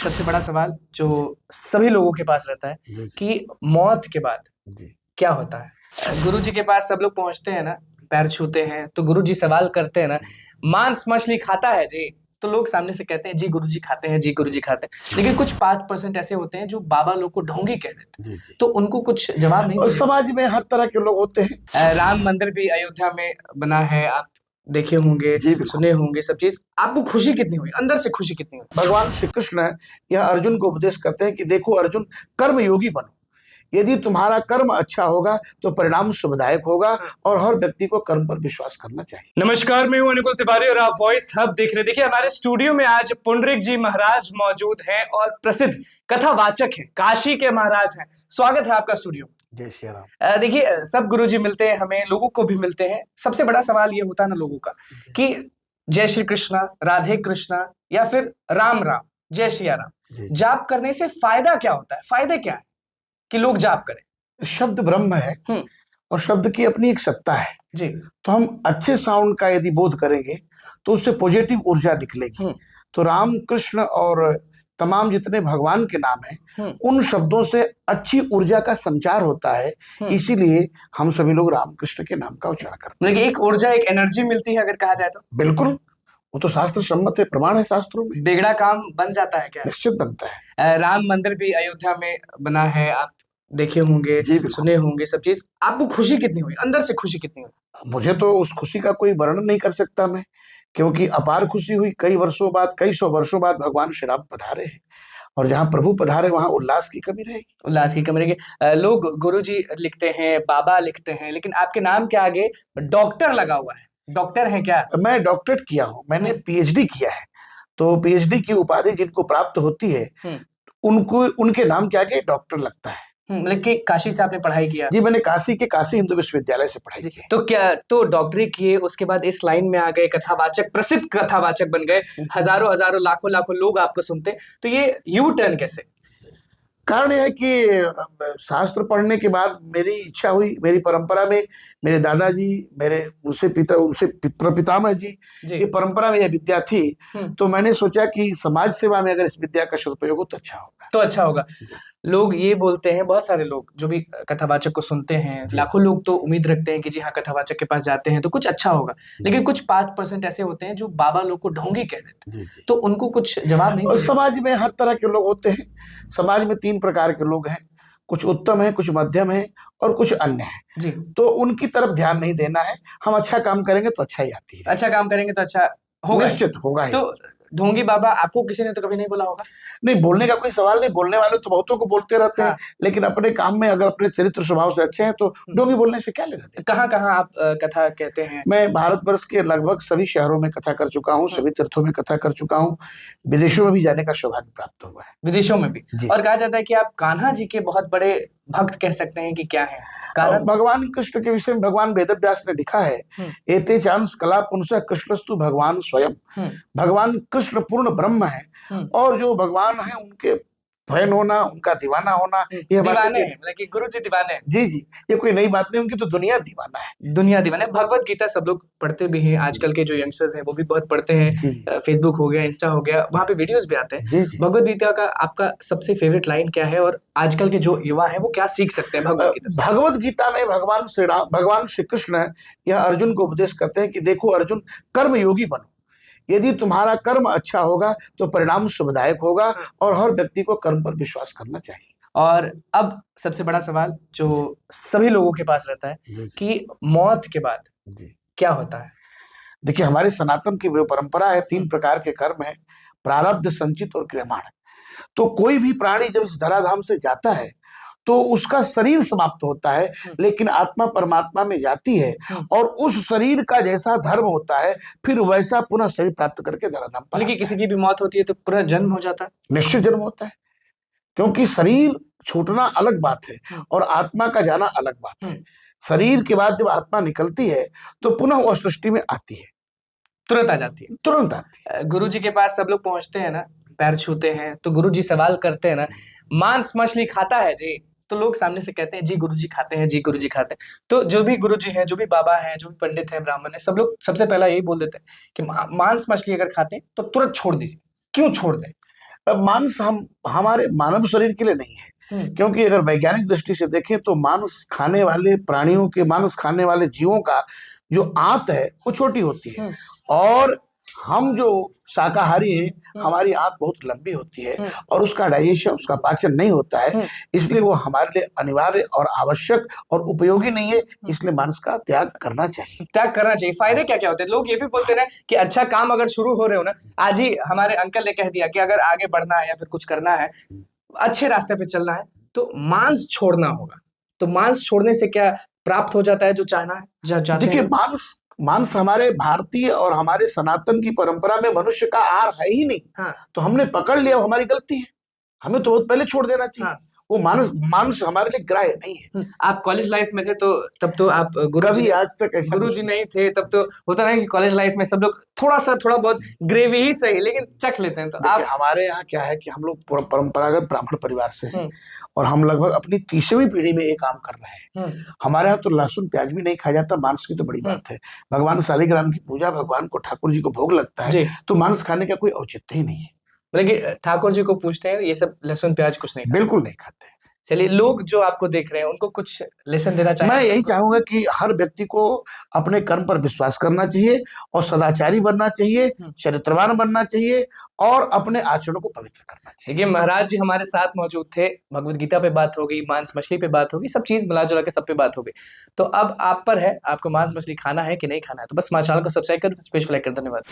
सबसे बड़ा सवाल जो सभी लोगों के पास रहता है जी कि मौत के बाद जी क्या होता है। गुरु जी के पास सब लोग पहुंचते हैं ना, पैर छूते हैं तो गुरु जी सवाल करते हैं ना, मांस मछली खाता है जी? तो लोग सामने से कहते हैं जी गुरु जी खाते हैं, जी गुरु जी खाते हैं। लेकिन कुछ 5% ऐसे होते हैं जो बाबा लोग को ढोंगी कह देते हैं, जी जी। तो उनको कुछ जवाब नहीं और देते। समाज में हर तरह के लोग होते हैं। राम मंदिर भी अयोध्या में बना है, आप देखे होंगे, जी बिल्कुल। सुने होंगे सब चीज। आपको खुशी कितनी हुई, अंदर से खुशी कितनी हुई? भगवान श्री कृष्ण यह अर्जुन को उपदेश करते हैं कि देखो अर्जुन, कर्म योगी बनो। यदि तुम्हारा कर्म अच्छा होगा तो परिणाम शुभदायक होगा और हर व्यक्ति को कर्म पर विश्वास करना चाहिए। नमस्कार, मैं हूं अनुकुल तिवारी और आप वॉइस हब देख रहे हैं। देखिए, हमारे स्टूडियो में आज पुंडरीक जी महाराज मौजूद हैं और प्रसिद्ध कथावाचक हैं, काशी के महाराज हैं। स्वागत है आपका स्टूडियो। जय श्री राम। देखिए, सब गुरुजी मिलते हैं हमें, लोगों को भी मिलते हैं। सबसे बड़ा सवाल ये होता है ना लोगों का कि जय श्री कृष्णा, राधे कृष्णा या फिर राम राम, जय सिया राम, जाप करने से फायदा क्या होता है? फायदे क्या है कि लोग जाप करें? शब्द ब्रह्म है और शब्द की अपनी एक सत्ता है जी। तो हम अच्छे साउंड का यदि बोध करेंगे तो उससे पॉजिटिव ऊर्जा निकलेगी। तो राम कृष्ण और तमाम जितने भगवान के नाम हैं उन शब्दों से अच्छी ऊर्जा का संचार होता है, इसीलिए हम सभी लोग राम कृष्ण के नाम का उच्चारण करते हैं। लेकिन एक ऊर्जा, एक एनर्जी मिलती है अगर कहा जाए तो। बिल्कुल, वो तो शास्त्र सम्मत है, प्रमाण है शास्त्रों में। बिगड़ा काम बन जाता है क्या? निश्चित बनता है। राम मंदिर भी अयोध्या में बना है, आप देखे होंगे, सुने होंगे सब चीज। आपको खुशी कितनी हुई, अंदर से खुशी कितनी हुई? मुझे तो उस खुशी का कोई वर्णन नहीं कर सकता मैं, क्योंकि अपार खुशी हुई। कई वर्षों बाद, कई सौ वर्षों बाद भगवान श्री राम पधारे हैं और जहाँ प्रभु पधारे वहां उल्लास की कमी रहेगी। उल्लास की कमी रहेगी। लोग गुरु जी लिखते हैं, बाबा लिखते हैं, लेकिन आपके नाम के आगे डॉक्टर लगा हुआ है। डॉक्टर हैं क्या? मैं डॉक्टरेट किया हूँ, मैंने पीएचडी किया है। तो पीएचडी की उपाधि जिनको प्राप्त होती है उनको, उनके नाम के आगे डॉक्टर लगता है। मतलब कि काशी से आपने पढ़ाई किया? जी, मैंने काशी के काशी हिंदू विश्वविद्यालय से पढ़ाई की। तो क्या तो डॉक्टरी किए, उसके बाद इस लाइन में आ गए, कथावाचक, प्रसिद्ध कथावाचक बन गए, हजारों हजारों लाखों लाखों लोग आपको सुनते हैं, तो ये यू टर्न कैसे? कारण यह है कि शास्त्र पढ़ने के बाद मेरी इच्छा हुई, मेरी परंपरा में मेरे दादाजी, मेरे उनसे पितामह जी की परंपरा में यह विद्या थी। तो मैंने सोचा कि समाज सेवा में अगर इस विद्या का सदुपयोग हो तो अच्छा होगा। तो अच्छा होगा। लोग ये बोलते हैं, बहुत सारे लोग जो भी कथावाचक को सुनते हैं, लाखों लोग तो उम्मीद रखते हैं कि जी हाँ, कथावाचक के पास जाते हैं तो कुछ अच्छा होगा। लेकिन कुछ 5% ऐसे होते हैं जो बाबा लोग को ढोंगी कह देते हैं, तो उनको कुछ जवाब नहीं। और समाज में हर तरह के लोग होते हैं। समाज में 3 प्रकार के लोग हैं, कुछ उत्तम है, कुछ मध्यम है और कुछ अन्य है जी। तो उनकी तरफ ध्यान नहीं देना है। हम अच्छा काम करेंगे तो अच्छा ही आती है। अच्छा काम करेंगे तो अच्छा होगा, निश्चित होगा ही। तो ढोंगी बाबा आपको किसी ने तो कभी नहीं बोला होगा? नहीं, बोलने का कोई सवाल नहीं। बोलने वाले तो बहुतों को बोलते रहते हैं, लेकिन अपने काम में अगर अपने चरित्र स्वभाव से अच्छे हैं तो ढोंगी बोलने से क्या लेना। कहाँ कहाँ आप कथा कहते हैं? मैं भारतवर्ष के लगभग सभी शहरों में कथा कर चुका हूँ, सभी तीर्थों में कथा कर चुका हूँ। विदेशों में भी जाने का सौभाग्य प्राप्त हुआ है। विदेशों में भी। और कहा जाता है कि आप कान्हा जी के बहुत बड़े भक्त कह सकते हैं, कि क्या है कारण? भगवान कृष्ण के विषय में भगवान वेदव्यास ने लिखा है, एते चांस कला पुंसः कृष्णस्तु भगवान स्वयं। भगवान कृष्ण पूर्ण ब्रह्म है और जो भगवान है उनके फैन होना, उनका दीवाना होना, ये दीवाने हैं, मतलब कि गुरु जी दीवाने हैं। जी जी, ये कोई नई बात नहीं, उनकी तो दुनिया दीवाना है। दुनिया दीवाना है। भगवत गीता सब लोग पढ़ते भी हैं, आजकल के जो यंगस्टर्स हैं वो भी बहुत पढ़ते हैं। फेसबुक हो गया, इंस्टा हो गया, वहां पे वीडियोस भी आते हैं। भगवत गीता का आपका सबसे फेवरेट लाइन क्या है और आजकल के जो युवा है वो क्या सीख सकते हैं भगवत गीता से? भगवत गीता में भगवान श्री कृष्ण यह अर्जुन को उपदेश करते हैं कि देखो अर्जुन, कर्म योगी बनो। यदि तुम्हारा कर्म अच्छा होगा तो परिणाम शुभदायक होगा और हर व्यक्ति को कर्म पर विश्वास करना चाहिए। और अब सबसे बड़ा सवाल जो सभी लोगों के पास रहता है कि मौत के बाद क्या होता है। देखिए, हमारे सनातन की वो परंपरा है, 3 प्रकार के कर्म है, प्रारब्ध, संचित और क्रियमाण। तो कोई भी प्राणी जब इस धराधाम से जाता है तो उसका शरीर समाप्त होता है, लेकिन आत्मा परमात्मा में जाती है और उस शरीर का जैसा धर्म होता है फिर वैसा पुनः शरीर प्राप्त करके धराधाम पर। लेकिन किसी की भी मौत होती है तो पूरा जन्म हो जाता है? निश्चित जन्म होता है, क्योंकि शरीर छूटना अलग बात है और आत्मा का जाना अलग बात है। शरीर के बाद जब आत्मा निकलती है तो पुनः वह सृष्टि में आती है, तुरंत आ जाती है। तुरंत आती है। गुरु जी के पास सब लोग पहुंचते हैं ना, पैर छूते हैं तो गुरु जी सवाल करते हैं ना, मांस मछली खाता है जी? तो लोग सामने से कहते हैं जी गुरु जी खाते हैं, जी गुरु जी खाते हैं। तो जो भी गुरु जी हैं, जो भी बाबा हैं, जो भी पंडित हैं, ब्राह्मण हैं, सब लोग सबसे पहला यही बोल देते हैं कि मांस मछली अगर खाते हैं तो तुरंत छोड़ दीजिए। क्यों छोड़ दें? अब मांस हमारे मानव शरीर के लिए नहीं है, क्योंकि अगर वैज्ञानिक दृष्टि से देखें तो मांस खाने वाले प्राणियों के, मांस खाने वाले जीवों का जो आंत है वो छोटी होती है, और हम जो शाकाहारी हैं हमारी आंत बहुत लंबी होती है और उसका डाइजेशन, उसका पाचन नहीं होता है, इसलिए वो हमारे लिए अनिवार्य और आवश्यक और उपयोगी नहीं है, इसलिए मांस का त्याग करना चाहिए। त्याग करना चाहिए। फायदे क्या क्या होते हैं? लोग ये भी बोलते हैं ना कि अच्छा काम अगर शुरू हो रहे हो ना, आज ही हमारे अंकल ने कह दिया कि अगर आगे बढ़ना है या फिर कुछ करना है, अच्छे रास्ते पे चलना है, तो मांस छोड़ना होगा। तो मांस छोड़ने से क्या प्राप्त हो जाता है जो चाहना है, चाहते देखिए, हैं? मांस हमारे भारतीय और हमारे सनातन की परंपरा में मनुष्य का आहार है ही नहीं। हाँ। तो हमने पकड़ लिया, वो हमारी गलती है, हमें तो बहुत पहले छोड़ देना चाहिए। हाँ। वो मांस हमारे लिए ग्राह्य नहीं है। आप कॉलेज लाइफ में थे तो तब तो आप कभी आज तक ऐसा गुरुजी नहीं थे, तब तो होता ना कि कॉलेज लाइफ में सब लोग थोड़ा बहुत ग्रेवी ही सही लेकिन चख लेते हैं। तो देखिए, हमारे यहाँ क्या है कि हम लोग परंपरागत ब्राह्मण परिवार से हैं और हम लगभग अपनी 30वीं पीढ़ी में ये काम कर रहे हैं। हमारे यहाँ तो लहसुन प्याज भी नहीं खाया जाता, मांस की तो बड़ी बात है। भगवान शालिग्राम की पूजा, भगवान को, ठाकुर जी को भोग लगता है, तो मांस खाने का कोई औचित्य ही नहीं है। लेकिन ठाकुर जी को पूछते हैं, ये सब लहसुन प्याज कुछ नहीं, बिल्कुल नहीं खाते। चलिए, लोग जो आपको देख रहे हैं उनको कुछ लेसन देना चाहिए? मैं यही चाहूंगा कि हर व्यक्ति को अपने कर्म पर विश्वास करना चाहिए और सदाचारी बनना चाहिए, चरित्रवान बनना चाहिए और अपने आचरणों को पवित्र करना चाहिए। देखिए, महाराज जी हमारे साथ मौजूद थे, भगवत गीता पे बात हो गई, मांस मछली पे बात हो गई, सब चीज मिला जुला के सब पे बात हो गई। तो अब आप पर है, आपको मांस मछली खाना है कि नहीं खाना है। तो बस हमारे चैनल को सब्सक्राइब कर, पेज को लाइक कर। धन्यवाद।